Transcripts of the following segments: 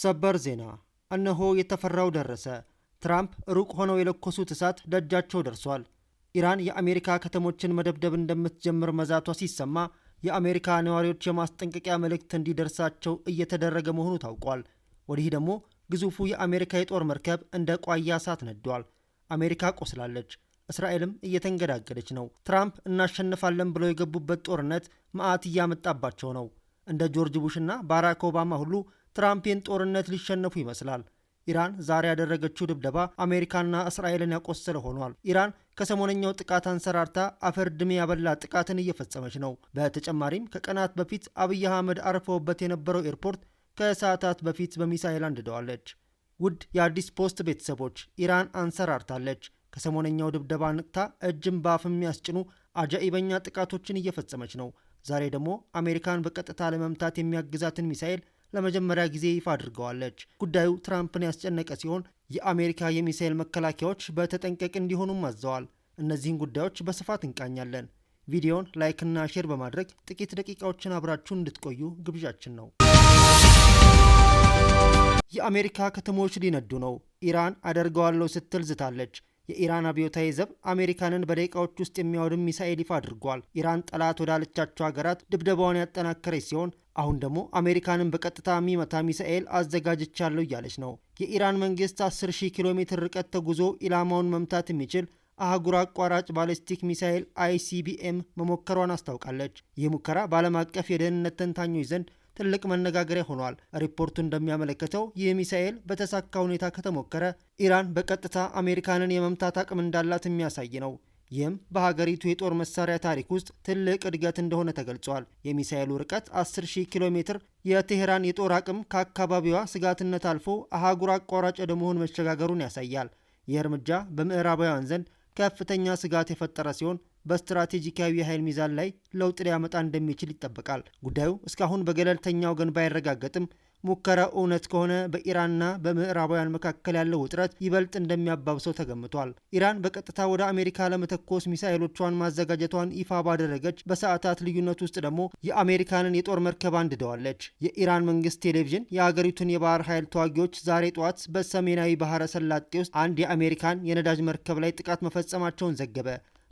ሰበር ዜና እነሆ የተፈራው ደረሰ። ትራምፕ ሩቅ ሆነው የለኮሱት እሳት ደጃቸው ደርሷል። ኢራን የአሜሪካ ከተሞችን መደብደብ እንደምትጀምር መዛቷ ሲሰማ የአሜሪካ ነዋሪዎች የማስጠንቀቂያ መልእክት እንዲደርሳቸው እየተደረገ መሆኑ ታውቋል። ወዲህ ደግሞ ግዙፉ የአሜሪካ የጦር መርከብ እንደ ቋያ እሳት ነዷል። አሜሪካ ቆስላለች፣ እስራኤልም እየተንገዳገደች ነው። ትራምፕ እናሸንፋለን ብለው የገቡበት ጦርነት መዓት እያመጣባቸው ነው። እንደ ጆርጅ ቡሽና ባራክ ኦባማ ሁሉ ትራምፕን ጦርነት ሊሸነፉ ይመስላል። ኢራን ዛሬ ያደረገችው ድብደባ አሜሪካና እስራኤልን ያቆሰለ ሆኗል። ኢራን ከሰሞነኛው ጥቃት አንሰራርታ አፈር ድሜ ያበላ ጥቃትን እየፈጸመች ነው። በተጨማሪም ከቀናት በፊት አብይ አህመድ አርፈውበት የነበረው ኤርፖርት ከሰዓታት በፊት በሚሳኤል አንድደዋለች። ውድ የአዲስ ፖስት ቤተሰቦች፣ ኢራን አንሰራርታለች። ከሰሞነኛው ድብደባ ንቅታ እጅን በአፍ የሚያስጭኑ አጃኢበኛ ጥቃቶችን እየፈጸመች ነው። ዛሬ ደግሞ አሜሪካን በቀጥታ ለመምታት የሚያግዛትን ሚሳኤል ለመጀመሪያ ጊዜ ይፋ አድርገዋለች። ጉዳዩ ትራምፕን ያስጨነቀ ሲሆን የአሜሪካ የሚሳኤል መከላከያዎች በተጠንቀቅ እንዲሆኑም አዘዋል። እነዚህን ጉዳዮች በስፋት እንቃኛለን። ቪዲዮን ላይክና ሼር በማድረግ ጥቂት ደቂቃዎችን አብራችሁን እንድትቆዩ ግብዣችን ነው። የአሜሪካ ከተሞች ሊነዱ ነው። ኢራን አደርገዋለሁ ስትል ዝታለች። የኢራን አብዮታዊ ዘብ አሜሪካንን በደቂቃዎች ውስጥ የሚያወድም ሚሳኤል ይፋ አድርጓል። ኢራን ጠላት ወዳለቻቸው ሀገራት ድብደባዋን ያጠናከረች ሲሆን አሁን ደግሞ አሜሪካንን በቀጥታ የሚመታ ሚሳኤል አዘጋጅቻለሁ እያለች ነው። የኢራን መንግስት 10,000 ኪሎ ሜትር ርቀት ተጉዞ ኢላማውን መምታት የሚችል አህጉር አቋራጭ ባሊስቲክ ሚሳኤል ICBM መሞከሯን አስታውቃለች። ይህ ሙከራ በዓለም አቀፍ የደህንነት ተንታኞች ዘንድ ትልቅ መነጋገሪያ ሆኗል። ሪፖርቱ እንደሚያመለክተው ይህ ሚሳኤል በተሳካ ሁኔታ ከተሞከረ ኢራን በቀጥታ አሜሪካንን የመምታት አቅም እንዳላት የሚያሳይ ነው። ይህም በሀገሪቱ የጦር መሳሪያ ታሪክ ውስጥ ትልቅ እድገት እንደሆነ ተገልጿል። የሚሳኤሉ ርቀት 10,000 ኪሎ ሜትር የቴሄራን የጦር አቅም ከአካባቢዋ ስጋትነት አልፎ አህጉር አቋራጭ ወደ መሆን መሸጋገሩን ያሳያል። ይህ እርምጃ በምዕራባውያን ዘንድ ከፍተኛ ስጋት የፈጠረ ሲሆን በስትራቴጂካዊ የኃይል ሚዛን ላይ ለውጥ ሊያመጣ እንደሚችል ይጠበቃል። ጉዳዩ እስካሁን በገለልተኛ ወገን ባይረጋገጥም ሙከራው እውነት ከሆነ በኢራንና በምዕራባውያን መካከል ያለው ውጥረት ይበልጥ እንደሚያባብሰው ተገምቷል። ኢራን በቀጥታ ወደ አሜሪካ ለመተኮስ ሚሳኤሎቿን ማዘጋጀቷን ይፋ ባደረገች በሰዓታት ልዩነት ውስጥ ደግሞ የአሜሪካንን የጦር መርከብ አንድደዋለች። የኢራን መንግስት ቴሌቪዥን የአገሪቱን የባህር ኃይል ተዋጊዎች ዛሬ ጠዋት በሰሜናዊ ባህረ ሰላጤ ውስጥ አንድ የአሜሪካን የነዳጅ መርከብ ላይ ጥቃት መፈጸማቸውን ዘገበ።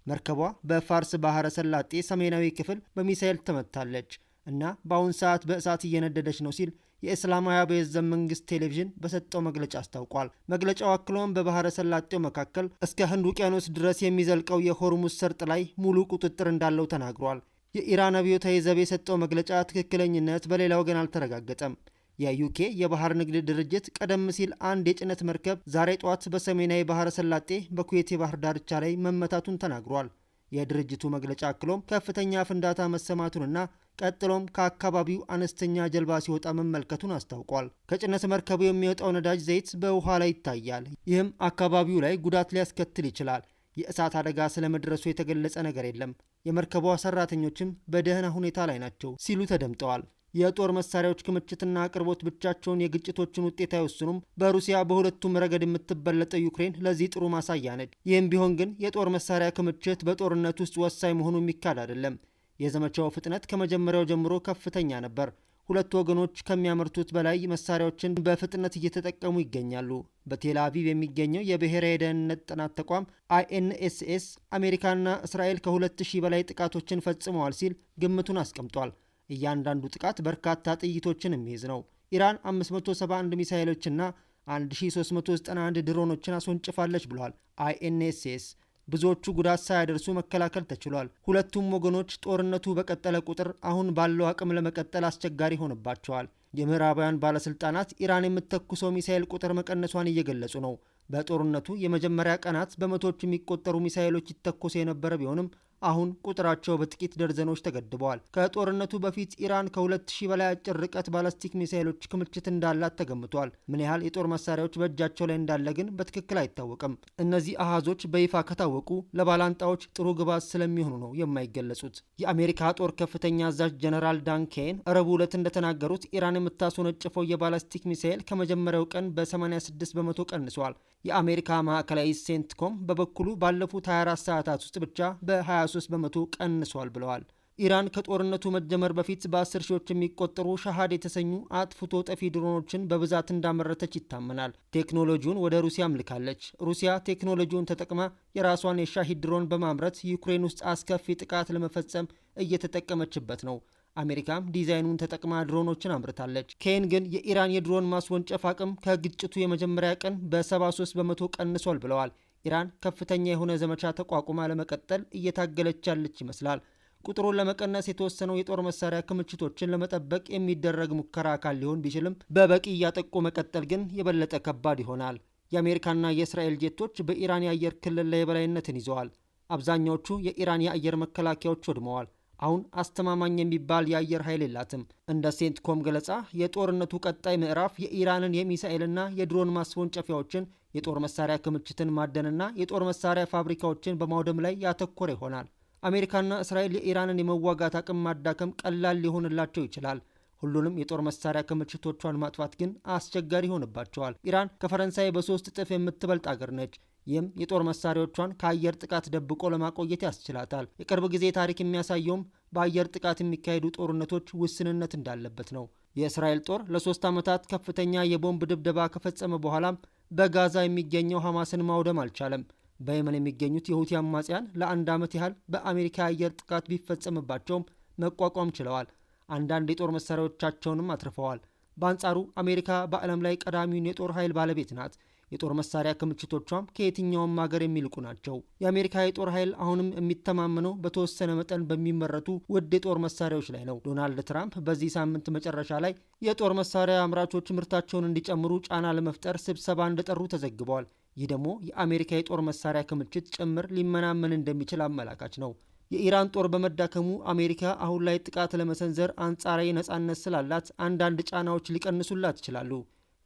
መርከቧ በፋርስ ባህረ ሰላጤ ሰሜናዊ ክፍል በሚሳኤል ተመታለች እና በአሁን ሰዓት በእሳት እየነደደች ነው ሲል የእስላማዊ አብዮት ዘብ መንግስት ቴሌቪዥን በሰጠው መግለጫ አስታውቋል። መግለጫው አክሎም በባህረ ሰላጤው መካከል እስከ ህንድ ውቅያኖስ ድረስ የሚዘልቀው የሆርሙዝ ሰርጥ ላይ ሙሉ ቁጥጥር እንዳለው ተናግሯል። የኢራን አብዮታዊ ዘብ የሰጠው መግለጫ ትክክለኝነት በሌላ ወገን አልተረጋገጠም። የዩኬ የባህር ንግድ ድርጅት ቀደም ሲል አንድ የጭነት መርከብ ዛሬ ጠዋት በሰሜናዊ ባህረ ሰላጤ በኩዌት የባህር ዳርቻ ላይ መመታቱን ተናግሯል። የድርጅቱ መግለጫ አክሎም ከፍተኛ ፍንዳታ መሰማቱንና ቀጥሎም ከአካባቢው አነስተኛ ጀልባ ሲወጣ መመልከቱን አስታውቋል። ከጭነት መርከቡ የሚወጣው ነዳጅ ዘይት በውሃ ላይ ይታያል። ይህም አካባቢው ላይ ጉዳት ሊያስከትል ይችላል። የእሳት አደጋ ስለመድረሱ የተገለጸ ነገር የለም። የመርከቧ ሰራተኞችም በደህና ሁኔታ ላይ ናቸው ሲሉ ተደምጠዋል። የጦር መሳሪያዎች ክምችትና አቅርቦት ብቻቸውን የግጭቶችን ውጤት አይወስኑም። በሩሲያ በሁለቱም ረገድ የምትበለጠው ዩክሬን ለዚህ ጥሩ ማሳያ ነች። ይህም ቢሆን ግን የጦር መሳሪያ ክምችት በጦርነት ውስጥ ወሳኝ መሆኑ የሚካድ አይደለም። የዘመቻው ፍጥነት ከመጀመሪያው ጀምሮ ከፍተኛ ነበር። ሁለቱ ወገኖች ከሚያመርቱት በላይ መሳሪያዎችን በፍጥነት እየተጠቀሙ ይገኛሉ። በቴል አቪቭ የሚገኘው የብሔራዊ የደህንነት ጥናት ተቋም INSS አሜሪካና እስራኤል ከ2,000 በላይ ጥቃቶችን ፈጽመዋል ሲል ግምቱን አስቀምጧል። እያንዳንዱ ጥቃት በርካታ ጥይቶችን የሚይዝ ነው። ኢራን 571 ሚሳኤሎችና 1391 ድሮኖችን አስወንጭፋለች ብሏል INSS። ብዙዎቹ ጉዳት ሳያደርሱ መከላከል ተችሏል። ሁለቱም ወገኖች ጦርነቱ በቀጠለ ቁጥር አሁን ባለው አቅም ለመቀጠል አስቸጋሪ ሆነባቸዋል። የምዕራባውያን ባለስልጣናት ኢራን የምትተኩሰው ሚሳኤል ቁጥር መቀነሷን እየገለጹ ነው። በጦርነቱ የመጀመሪያ ቀናት በመቶዎች የሚቆጠሩ ሚሳኤሎች ይተኮሱ የነበረ ቢሆንም አሁን ቁጥራቸው በጥቂት ደርዘኖች ተገድበዋል። ከጦርነቱ በፊት ኢራን ከ2,000 በላይ አጭር ርቀት ባላስቲክ ሚሳኤሎች ክምችት እንዳላት ተገምቷል። ምን ያህል የጦር መሳሪያዎች በእጃቸው ላይ እንዳለ ግን በትክክል አይታወቅም። እነዚህ አሃዞች በይፋ ከታወቁ ለባላንጣዎች ጥሩ ግብዓት ስለሚሆኑ ነው የማይገለጹት። የአሜሪካ ጦር ከፍተኛ አዛዥ ጀነራል ዳን ኬን ረቡዕ ዕለት እንደተናገሩት ኢራን የምታስወነጭፈው የባላስቲክ ሚሳኤል ከመጀመሪያው ቀን በ86 በመቶ ቀንሷል። የአሜሪካ ማዕከላዊ ሴንትኮም በበኩሉ ባለፉት 24 ሰዓታት ውስጥ ብቻ በ23 በመቶ ቀንሷል ብለዋል። ኢራን ከጦርነቱ መጀመር በፊት በ10 ሺዎች የሚቆጠሩ ሻሃድ የተሰኙ አጥፍቶ ጠፊ ድሮኖችን በብዛት እንዳመረተች ይታመናል። ቴክኖሎጂውን ወደ ሩሲያም ልካለች። ሩሲያ ቴክኖሎጂውን ተጠቅማ የራሷን የሻሂድ ድሮን በማምረት ዩክሬን ውስጥ አስከፊ ጥቃት ለመፈጸም እየተጠቀመችበት ነው። አሜሪካም ዲዛይኑን ተጠቅማ ድሮኖችን አምርታለች። ኬን ግን የኢራን የድሮን ማስወንጨፍ አቅም ከግጭቱ የመጀመሪያ ቀን በ73 በመቶ ቀንሷል ብለዋል። ኢራን ከፍተኛ የሆነ ዘመቻ ተቋቁማ ለመቀጠል እየታገለች ያለች ይመስላል። ቁጥሩን ለመቀነስ የተወሰነው የጦር መሳሪያ ክምችቶችን ለመጠበቅ የሚደረግ ሙከራ አካል ሊሆን ቢችልም በበቂ እያጠቁ መቀጠል ግን የበለጠ ከባድ ይሆናል። የአሜሪካና የእስራኤል ጄቶች በኢራን የአየር ክልል ላይ የበላይነትን ይዘዋል። አብዛኛዎቹ የኢራን የአየር መከላከያዎች ወድመዋል። አሁን አስተማማኝ የሚባል የአየር ኃይል የላትም። እንደ ሴንትኮም ገለጻ የጦርነቱ ቀጣይ ምዕራፍ የኢራንን የሚሳኤልና የድሮን ማስወንጨፊያዎችን፣ የጦር መሳሪያ ክምችትን ማደንና የጦር መሳሪያ ፋብሪካዎችን በማውደም ላይ ያተኮረ ይሆናል። አሜሪካና እስራኤል የኢራንን የመዋጋት አቅም ማዳከም ቀላል ሊሆንላቸው ይችላል። ሁሉንም የጦር መሳሪያ ክምችቶቿን ማጥፋት ግን አስቸጋሪ ይሆንባቸዋል። ኢራን ከፈረንሳይ በ3 እጥፍ የምትበልጥ አገር ነች። ይህም የጦር መሳሪያዎቿን ከአየር ጥቃት ደብቆ ለማቆየት ያስችላታል። የቅርብ ጊዜ ታሪክ የሚያሳየውም በአየር ጥቃት የሚካሄዱ ጦርነቶች ውስንነት እንዳለበት ነው። የእስራኤል ጦር ለ3 ዓመታት ከፍተኛ የቦምብ ድብደባ ከፈጸመ በኋላም በጋዛ የሚገኘው ሐማስን ማውደም አልቻለም። በየመን የሚገኙት የሁቲ አማጽያን ለ1 ዓመት ያህል በአሜሪካ የአየር ጥቃት ቢፈጸምባቸውም መቋቋም ችለዋል። አንዳንድ የጦር መሳሪያዎቻቸውንም አትርፈዋል። በአንጻሩ አሜሪካ በዓለም ላይ ቀዳሚውን የጦር ኃይል ባለቤት ናት። የጦር መሳሪያ ክምችቶቿም ከየትኛውም ሀገር የሚልቁ ናቸው። የአሜሪካ የጦር ኃይል አሁንም የሚተማመነው በተወሰነ መጠን በሚመረቱ ውድ የጦር መሳሪያዎች ላይ ነው። ዶናልድ ትራምፕ በዚህ ሳምንት መጨረሻ ላይ የጦር መሳሪያ አምራቾች ምርታቸውን እንዲጨምሩ ጫና ለመፍጠር ስብሰባ እንደጠሩ ተዘግቧል። ይህ ደግሞ የአሜሪካ የጦር መሳሪያ ክምችት ጭምር ሊመናመን እንደሚችል አመላካች ነው። የኢራን ጦር በመዳከሙ አሜሪካ አሁን ላይ ጥቃት ለመሰንዘር አንጻራዊ ነጻነት ስላላት አንዳንድ ጫናዎች ሊቀንሱላት ይችላሉ።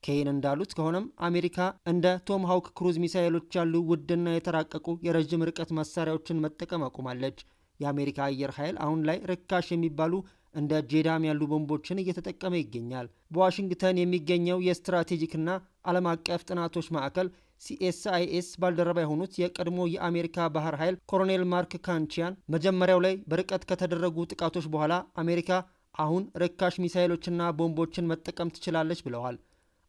ኬን እንዳሉት ከሆነም አሜሪካ እንደ ቶም ሃውክ ክሩዝ ሚሳኤሎች ያሉ ውድና የተራቀቁ የረዥም ርቀት መሳሪያዎችን መጠቀም አቁማለች። የአሜሪካ አየር ኃይል አሁን ላይ ርካሽ የሚባሉ እንደ ጄዳም ያሉ ቦምቦችን እየተጠቀመ ይገኛል። በዋሽንግተን የሚገኘው የስትራቴጂክና ዓለም አቀፍ ጥናቶች ማዕከል CSIS ባልደረባ የሆኑት የቀድሞ የአሜሪካ ባህር ኃይል ኮሎኔል ማርክ ካንቺያን መጀመሪያው ላይ በርቀት ከተደረጉ ጥቃቶች በኋላ አሜሪካ አሁን ርካሽ ሚሳኤሎችና ቦምቦችን መጠቀም ትችላለች ብለዋል።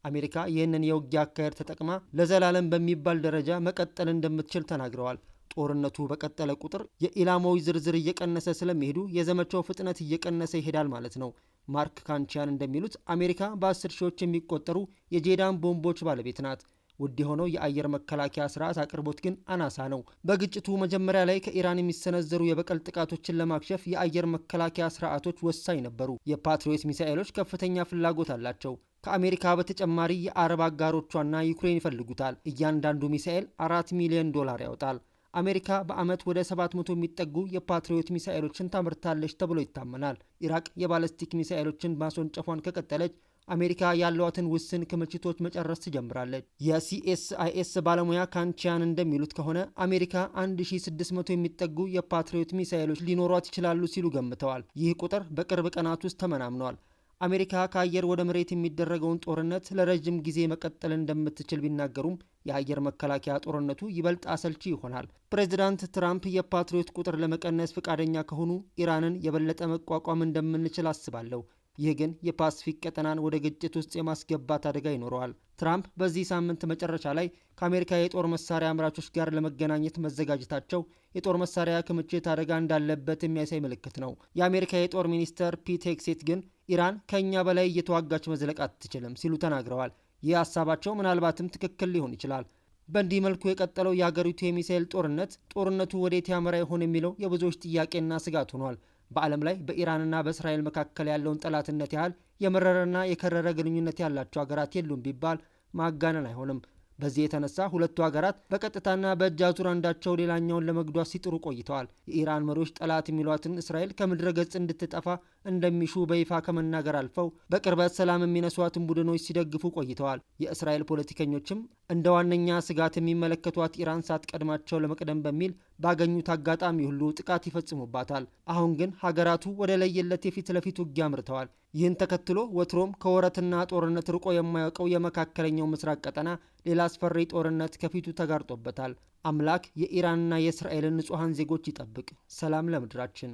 አሜሪካ ይህንን የውጊያ አካሄድ ተጠቅማ ለዘላለም በሚባል ደረጃ መቀጠል እንደምትችል ተናግረዋል። ጦርነቱ በቀጠለ ቁጥር የኢላማዎች ዝርዝር እየቀነሰ ስለሚሄዱ የዘመቻው ፍጥነት እየቀነሰ ይሄዳል ማለት ነው። ማርክ ካንቺያን እንደሚሉት አሜሪካ በ10 ሺዎች የሚቆጠሩ የጄዳም ቦምቦች ባለቤት ናት። ውድ የሆነው የአየር መከላከያ ስርዓት አቅርቦት ግን አናሳ ነው። በግጭቱ መጀመሪያ ላይ ከኢራን የሚሰነዘሩ የበቀል ጥቃቶችን ለማክሸፍ የአየር መከላከያ ስርዓቶች ወሳኝ ነበሩ። የፓትሪዮት ሚሳኤሎች ከፍተኛ ፍላጎት አላቸው። ከአሜሪካ በተጨማሪ የአረብ አጋሮቿና ዩክሬን ይፈልጉታል። እያንዳንዱ ሚሳኤል $4 ሚሊዮን ያወጣል። አሜሪካ በዓመት ወደ 700 የሚጠጉ የፓትሪዮት ሚሳኤሎችን ታመርታለች ተብሎ ይታመናል። ኢራቅ የባለስቲክ ሚሳኤሎችን ማስወንጨፏን ከቀጠለች አሜሪካ ያሏትን ውስን ክምችቶች መጨረስ ትጀምራለች። የCSIS ባለሙያ ካንቺያን እንደሚሉት ከሆነ አሜሪካ 1600 የሚጠጉ የፓትሪዮት ሚሳኤሎች ሊኖሯት ይችላሉ ሲሉ ገምተዋል። ይህ ቁጥር በቅርብ ቀናት ውስጥ ተመናምኗል። አሜሪካ ከአየር ወደ መሬት የሚደረገውን ጦርነት ለረጅም ጊዜ መቀጠል እንደምትችል ቢናገሩም የአየር መከላከያ ጦርነቱ ይበልጥ አሰልቺ ይሆናል። ፕሬዚዳንት ትራምፕ የፓትሪዮት ቁጥር ለመቀነስ ፈቃደኛ ከሆኑ ኢራንን የበለጠ መቋቋም እንደምንችል አስባለሁ። ይህ ግን የፓሲፊክ ቀጠናን ወደ ግጭት ውስጥ የማስገባት አደጋ ይኖረዋል። ትራምፕ በዚህ ሳምንት መጨረሻ ላይ ከአሜሪካ የጦር መሳሪያ አምራቾች ጋር ለመገናኘት መዘጋጀታቸው የጦር መሳሪያ ክምችት አደጋ እንዳለበት የሚያሳይ ምልክት ነው። የአሜሪካ የጦር ሚኒስተር ፒት ሄግሴት ግን ኢራን ከእኛ በላይ እየተዋጋች መዝለቅ አትችልም ሲሉ ተናግረዋል። ይህ ሀሳባቸው ምናልባትም ትክክል ሊሆን ይችላል። በእንዲህ መልኩ የቀጠለው የአገሪቱ የሚሳኤል ጦርነቱ ወዴት ያመራ ይሆን የሚለው የብዙዎች ጥያቄና ስጋት ሆኗል። በዓለም ላይ በኢራንና በእስራኤል መካከል ያለውን ጠላትነት ያህል የመረረና የከረረ ግንኙነት ያላቸው ሀገራት የሉም ቢባል ማጋነን አይሆንም። በዚህ የተነሳ ሁለቱ ሀገራት በቀጥታና በእጅ አዙር አንዳቸው ሌላኛውን ለመጉዳት ሲጥሩ ቆይተዋል። የኢራን መሪዎች ጠላት የሚሏትን እስራኤል ከምድረ ገጽ እንድትጠፋ እንደሚሹ በይፋ ከመናገር አልፈው በቅርበት ሰላም የሚነሷትን ቡድኖች ሲደግፉ ቆይተዋል። የእስራኤል ፖለቲከኞችም እንደ ዋነኛ ስጋት የሚመለከቷት ኢራን ሳትቀድማቸው ለመቅደም በሚል ባገኙት አጋጣሚ ሁሉ ጥቃት ይፈጽሙባታል። አሁን ግን ሀገራቱ ወደ ለየለት የፊት ለፊት ውጊያ አምርተዋል። ይህን ተከትሎ ወትሮም ከወረትና ጦርነት ርቆ የማያውቀው የመካከለኛው ምስራቅ ቀጠና ሌላ አስፈሪ ጦርነት ከፊቱ ተጋርጦበታል። አምላክ የኢራንና የእስራኤልን ንጹሐን ዜጎች ይጠብቅ። ሰላም ለምድራችን።